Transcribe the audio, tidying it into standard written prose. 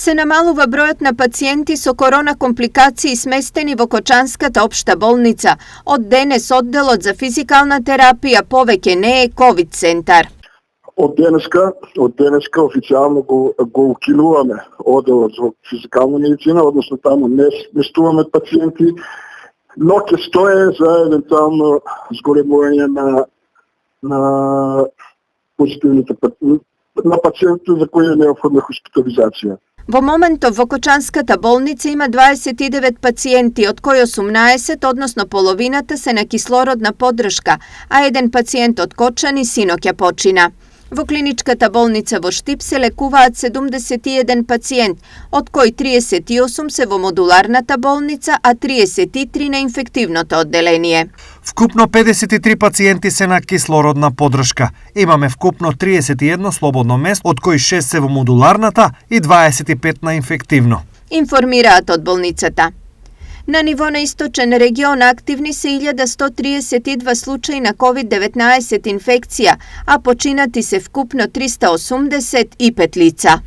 се намалува бројот на пациенти со корона компликации сместени во Кочанската општа болница. Од денес одделот за физикална терапија повеќе не е ковид центар. Од денеска официјално го укинуваме одделот за физикална медицина, односно таму не сместуваме пациенти, но ќе стое за евентуално зголемување на позитивните на пациенти за кои е неопходна хоспитализација. Во моментов во Кочанската болница има 29 пациенти, од кои 18, односно половината, се на кислородна поддршка, а еден пациент од Кочани синоќа почина. Во клиничката болница во Штип се лекуваат 71 пациент, од кои 38 се во модуларната болница, а 33 на инфективното одделение. Вкупно 53 пациенти се на кислородна поддршка. Имаме вкупно 31 слободно место, од кои 6 се во модуларната и 25 на инфективно. Информираат од болницата. На ниво на источен регион активни се 1132 случаи на COVID-19 инфекција, а починати се вкупно 385 лица.